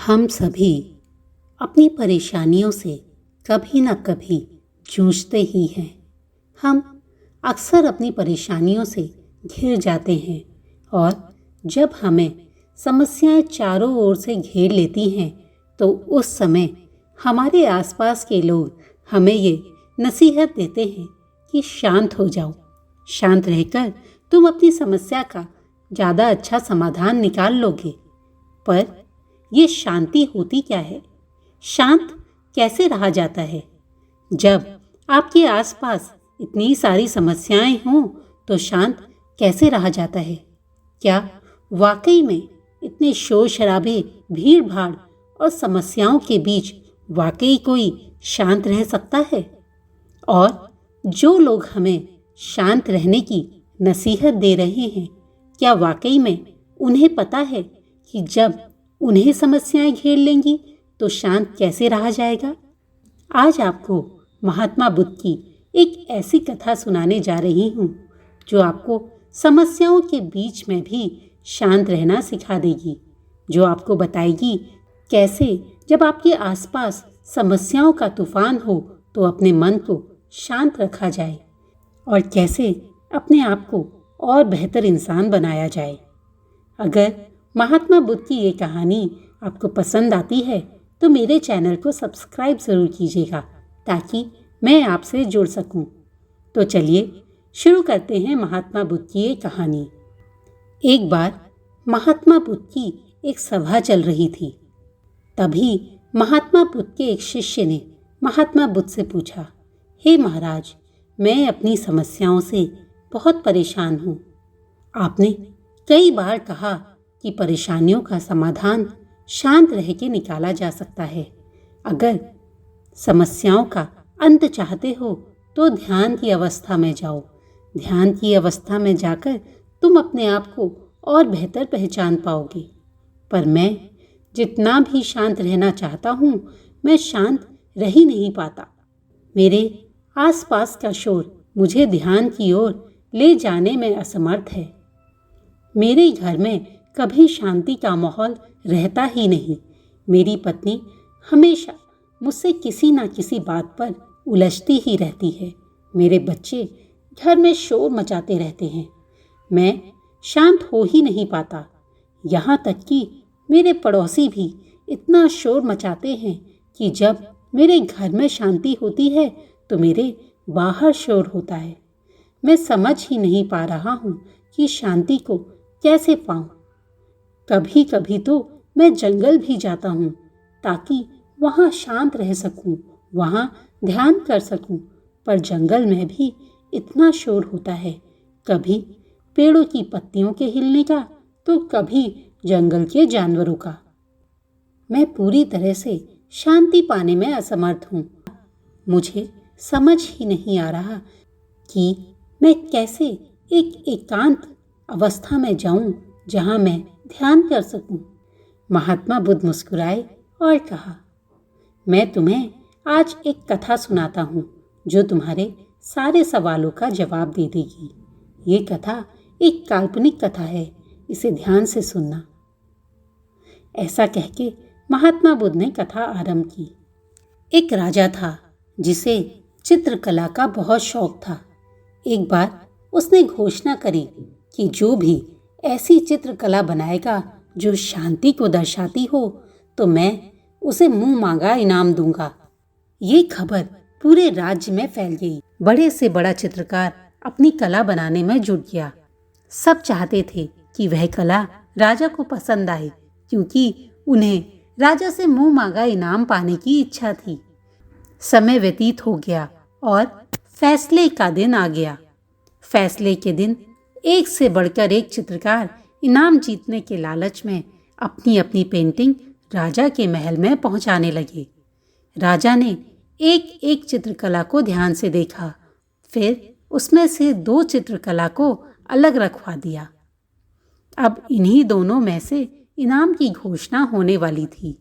हम सभी अपनी परेशानियों से कभी न कभी जूझते ही हैं। हम अक्सर अपनी परेशानियों से घिर जाते हैं और जब हमें समस्याएं चारों ओर से घेर लेती हैं तो उस समय हमारे आसपास के लोग हमें ये नसीहत देते हैं कि शांत हो जाओ, शांत रहकर तुम अपनी समस्या का ज़्यादा अच्छा समाधान निकाल लोगे। पर ये शांति होती क्या है? शांत कैसे रहा जाता है? जब आपके आसपास इतनी सारी समस्याएं हों तो शांत कैसे रहा जाता है? क्या वाकई में इतने शोर शराबे, भीड़ भाड़ और समस्याओं के बीच वाकई कोई शांत रह सकता है? और जो लोग हमें शांत रहने की नसीहत दे रहे हैं, क्या वाकई में उन्हें पता है कि जब उन्हें समस्याएं घेर लेंगी तो शांत कैसे रहा जाएगा? आज आपको महात्मा बुद्ध की एक ऐसी कथा सुनाने जा रही हूँ जो आपको समस्याओं के बीच में भी शांत रहना सिखा देगी, जो आपको बताएगी कैसे जब आपके आसपास समस्याओं का तूफान हो तो अपने मन को शांत रखा जाए और कैसे अपने आप को और बेहतर इंसान बनाया जाए। अगर महात्मा बुद्ध की ये कहानी आपको पसंद आती है तो मेरे चैनल को सब्सक्राइब ज़रूर कीजिएगा ताकि मैं आपसे जुड़ सकूं। तो चलिए शुरू करते हैं महात्मा बुद्ध की ये कहानी। एक बार महात्मा बुद्ध की एक सभा चल रही थी। तभी महात्मा बुद्ध के एक शिष्य ने महात्मा बुद्ध से पूछा, हे महाराज, मैं अपनी समस्याओं से बहुत परेशान हूँ। आपने कई बार कहा कि परेशानियों का समाधान शांत रह के निकाला जा सकता है। अगर समस्याओं का अंत चाहते हो तो ध्यान की अवस्था में जाओ। ध्यान की अवस्था में जाकर तुम अपने आप को और बेहतर पहचान पाओगे। पर मैं जितना भी शांत रहना चाहता हूँ, मैं शांत रह ही नहीं पाता। मेरे आसपास का शोर मुझे ध्यान की ओर ले जाने में असमर्थ है। मेरे घर में कभी शांति का माहौल रहता ही नहीं। मेरी पत्नी हमेशा मुझसे किसी ना किसी बात पर उलझती ही रहती है। मेरे बच्चे घर में शोर मचाते रहते हैं। मैं शांत हो ही नहीं पाता। यहाँ तक कि मेरे पड़ोसी भी इतना शोर मचाते हैं कि जब मेरे घर में शांति होती है तो मेरे बाहर शोर होता है। मैं समझ ही नहीं पा रहा हूँ कि शांति को कैसे पाऊँ। कभी कभी तो मैं जंगल भी जाता हूँ ताकि वहाँ शांत रह सकूँ, वहाँ ध्यान कर सकूँ। पर जंगल में भी इतना शोर होता है, कभी पेड़ों की पत्तियों के हिलने का तो कभी जंगल के जानवरों का। मैं पूरी तरह से शांति पाने में असमर्थ हूँ। मुझे समझ ही नहीं आ रहा कि मैं कैसे एक एकांत अवस्था में जाऊं जहां मैं ध्यान कर सकूं। महात्मा बुद्ध मुस्कुराए और कहा, मैं तुम्हें आज एक कथा सुनाता हूं जो तुम्हारे सारे सवालों का जवाब दे देगी। ये कथा एक काल्पनिक कथा है, इसे ध्यान से सुनना। ऐसा कहके महात्मा बुद्ध ने कथा आरंभ की। एक राजा था जिसे चित्रकला का बहुत शौक था। एक बार उसने घोषणा करी कि जो भी ऐसी चित्रकला बनाएगा जो शांति को दर्शाती हो तो मैं उसे मुंह मांगा इनाम दूंगा। ये खबर पूरे राज्य में फैल गई। बड़े से बड़ा चित्रकार अपनी कला बनाने में जुट गया। सब चाहते थे कि वह कला राजा को पसंद आए क्योंकि उन्हें राजा से मुंह मांगा इनाम पाने की इच्छा थी। समय व्यतीत हो गया और फैसले का दिन आ गया। फैसले के दिन एक से बढ़कर एक चित्रकार इनाम जीतने के लालच में अपनी अपनी पेंटिंग राजा के महल में पहुंचाने लगे। राजा ने एक एक चित्रकला को ध्यान से देखा, फिर उसमें से 2 चित्रकला को अलग रखवा दिया। अब इन्हीं दोनों में से इनाम की घोषणा होने वाली थी।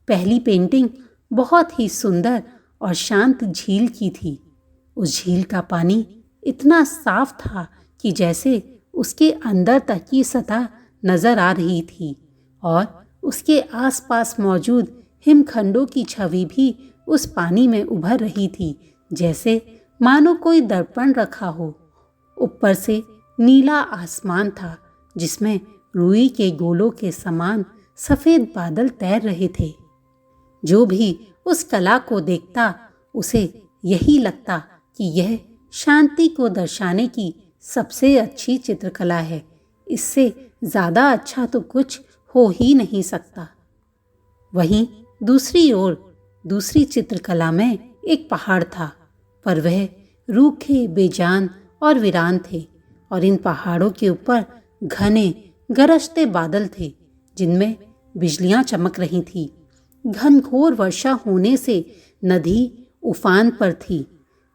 पहली पेंटिंग बहुत ही सुंदर और शांत झील की थी। उस झील का पानी इतना साफ था कि जैसे उसके अंदर तक की सतह नजर आ रही थी और उसके आसपास मौजूद हिमखंडों की छवि भी उस पानी में उभर रही थी, जैसे मानो कोई दर्पण रखा हो। ऊपर से नीला आसमान था जिसमें रुई के गोलों के समान सफेद बादल तैर रहे थे। जो भी उस कला को देखता उसे यही लगता कि यह शांति को दर्शाने की सबसे अच्छी चित्रकला है। इससे ज्यादा अच्छा तो कुछ हो ही नहीं सकता। वहीं दूसरी ओर दूसरी चित्रकला में एक पहाड़ था, पर वह रूखे, बेजान और वीरान थे, और इन पहाड़ों के ऊपर घने गरजते बादल थे जिनमें बिजलियां चमक रही थी। घनघोर वर्षा होने से नदी उफान पर थी।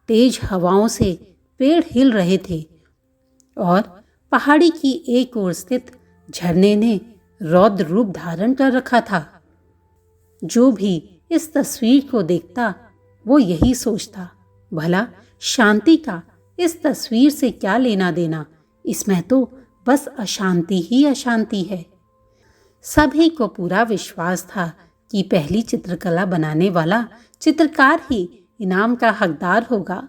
तेज हवाओं से पेड़ हिल रहे थे और पहाड़ी की एक ओर स्थित झरने ने रौद्र रूप धारण कर रखा था। जो भी इस तस्वीर को देखता वो यही सोचता, भला शांति का इस तस्वीर से क्या लेना देना, इसमें तो बस अशांति ही अशांति है। सभी को पूरा विश्वास था कि पहली चित्रकला बनाने वाला चित्रकार ही इनाम का हकदार होगा।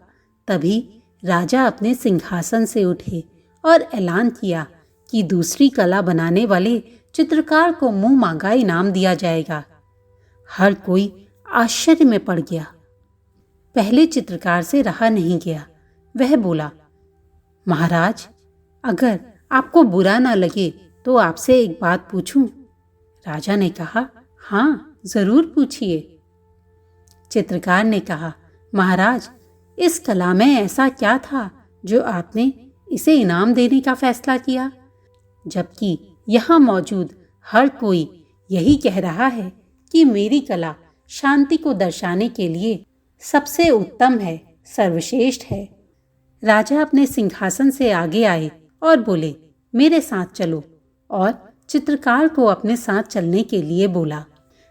तभी राजा अपने सिंहासन से उठे और ऐलान किया कि दूसरी कला बनाने वाले चित्रकार को मुंह मांगा इनाम दिया जाएगा। हर कोई आश्चर्य में पड़ गया। पहले चित्रकार से रहा नहीं गया। वह बोला, महाराज, अगर आपको बुरा ना लगे तो आपसे एक बात पूछूं? राजा ने कहा, हाँ, जरूर पूछिए। चित्रकार ने कहा, महाराज, इस कला में ऐसा क्या था जो आपने इसे इनाम देने का फैसला किया, जबकि यहाँ मौजूद हर कोई यही कह रहा है कि मेरी कला शांति को दर्शाने के लिए सबसे उत्तम है, सर्वश्रेष्ठ है। राजा अपने सिंहासन से आगे आए और बोले, मेरे साथ चलो, और चित्रकार को अपने साथ चलने के लिए बोला।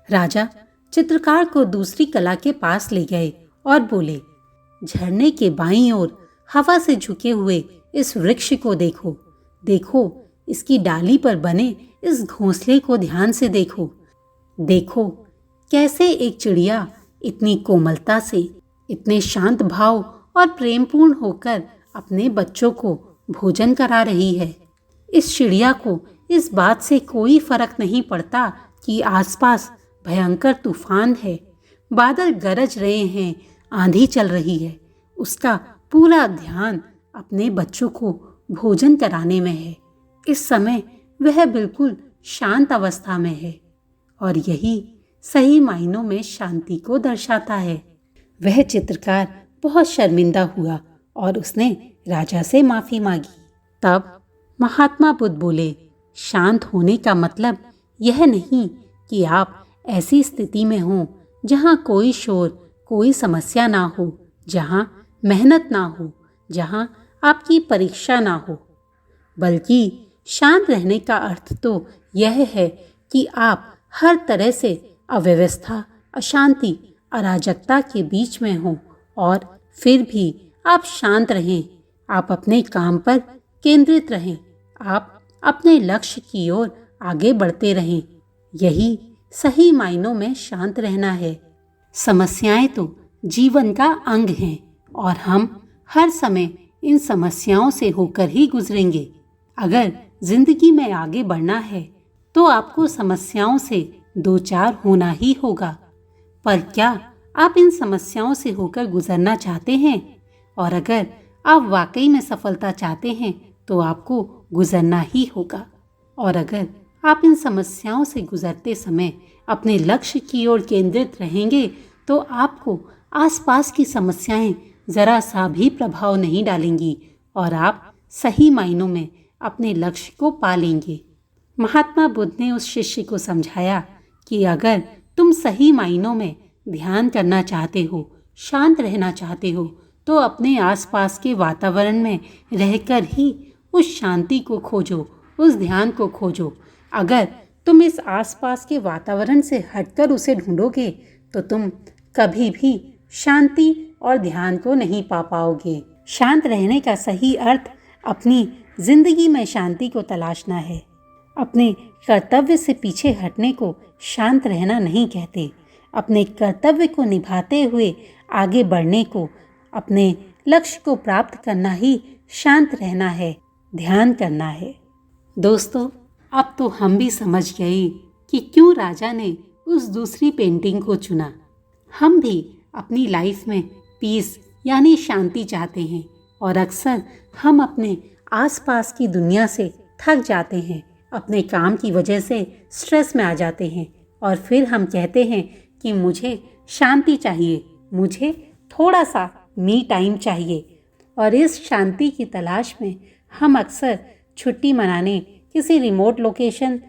राजा चित्रकार को दूसरी कला के पास ले गए और बोले, झरने के बाईं ओर हवा से झुके हुए इस वृक्ष को देखो। देखो, इसकी डाली पर बने इस घोंसले को ध्यान से देखो। देखो कैसे एक चिड़िया इतनी कोमलता से, इतने शांत भाव और प्रेमपूर्ण होकर अपने बच्चों को भोजन करा रही है। इस चिड़िया को इस बात से कोई फर्क नहीं पड़ता कि आसपास भयंकर तूफान है, बादल गरज रहे हैं, आंधी चल रही है। उसका पूरा ध्यान अपने बच्चों को भोजन कराने में है। इस समय वह बिल्कुल शांत अवस्था में है, और यही सही मायनों में शांति को दर्शाता है। वह चित्रकार बहुत शर्मिंदा हुआ और उसने राजा से माफी मांगी। तब महात्मा बुद्ध बोले, शांत होने का मतलब यह नहीं कि आप ऐसी स्थिति में हो जहाँ कोई शोर, कोई समस्या ना हो, जहाँ मेहनत ना हो, जहाँ आपकी परीक्षा ना हो, बल्कि शांत रहने का अर्थ तो यह है कि आप हर तरह से अव्यवस्था, अशांति, अराजकता के बीच में हो और फिर भी आप शांत रहें। आप अपने काम पर केंद्रित रहें। आप अपने लक्ष्य की ओर आगे बढ़ते रहें। यही सही मायनों में शांत रहना है। समस्याएं तो जीवन का अंग हैं और हम हर समय इन समस्याओं से होकर ही गुजरेंगे। अगर जिंदगी में आगे बढ़ना है तो आपको समस्याओं से दो चार होना ही होगा। पर क्या आप इन समस्याओं से होकर गुजरना चाहते हैं? और अगर आप वाकई में सफलता चाहते हैं तो आपको गुजरना ही होगा। और अगर आप इन समस्याओं से गुजरते समय अपने लक्ष्य की ओर केंद्रित रहेंगे तो आपको आसपास की समस्याएं जरा सा भी प्रभाव नहीं डालेंगी और आप सही मायनों में अपने लक्ष्य को पा लेंगे। महात्मा बुद्ध ने उस शिष्य को समझाया कि अगर तुम सही मायनों में ध्यान करना चाहते हो, शांत रहना चाहते हो, तो अपने आसपास के वातावरण में रहकर ही उस शांति को खोजो, उस ध्यान को खोजो। अगर तुम इस आसपास के वातावरण से हटकर उसे ढूंढोगे तो तुम कभी भी शांति और ध्यान को नहीं पा पाओगे। शांत रहने का सही अर्थ अपनी जिंदगी में शांति को तलाशना है। अपने कर्तव्य से पीछे हटने को शांत रहना नहीं कहते। अपने कर्तव्य को निभाते हुए आगे बढ़ने को, अपने लक्ष्य को प्राप्त करना ही शांत रहना है, ध्यान करना है। दोस्तों, अब तो हम भी समझ गए कि क्यों राजा ने उस दूसरी पेंटिंग को चुना। हम भी अपनी लाइफ में पीस यानी शांति चाहते हैं और अक्सर हम अपने आसपास की दुनिया से थक जाते हैं, अपने काम की वजह से स्ट्रेस में आ जाते हैं और फिर हम कहते हैं कि मुझे शांति चाहिए, मुझे थोड़ा सा मी टाइम चाहिए। और इस शांति की तलाश में हम अक्सर छुट्टी मनाने किसी रिमोट लोकेशन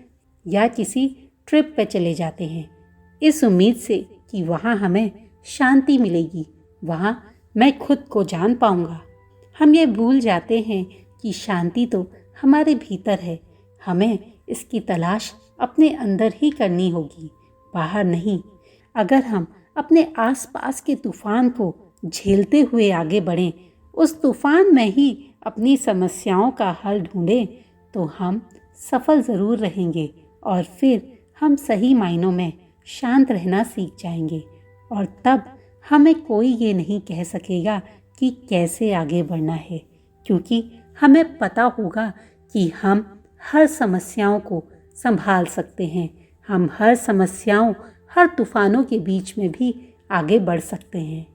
या किसी ट्रिप पे चले जाते हैं, इस उम्मीद से कि वहाँ हमें शांति मिलेगी, वहाँ मैं खुद को जान पाऊँगा। हम ये भूल जाते हैं कि शांति तो हमारे भीतर है, हमें इसकी तलाश अपने अंदर ही करनी होगी, बाहर नहीं। अगर हम अपने आसपास के तूफान को झेलते हुए आगे बढ़ें, उस तूफान में ही अपनी समस्याओं का हल ढूंढें, तो हम सफल ज़रूर रहेंगे और फिर हम सही मायनों में शांत रहना सीख जाएंगे। और तब हमें कोई ये नहीं कह सकेगा कि कैसे आगे बढ़ना है, क्योंकि हमें पता होगा कि हम हर समस्याओं को संभाल सकते हैं, हम हर समस्याओं, हर तूफानों के बीच में भी आगे बढ़ सकते हैं।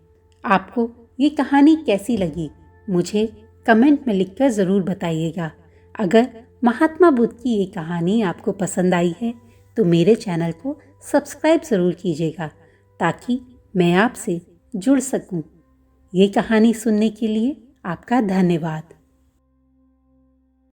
आपको ये कहानी कैसी लगी, मुझे कमेंट में लिखकर ज़रूर बताइएगा। अगर महात्मा बुद्ध की ये कहानी आपको पसंद आई है तो मेरे चैनल को सब्सक्राइब ज़रूर कीजिएगा, ताकि मैं आपसे जुड़ सकूं। ये कहानी सुनने के लिए आपका धन्यवाद।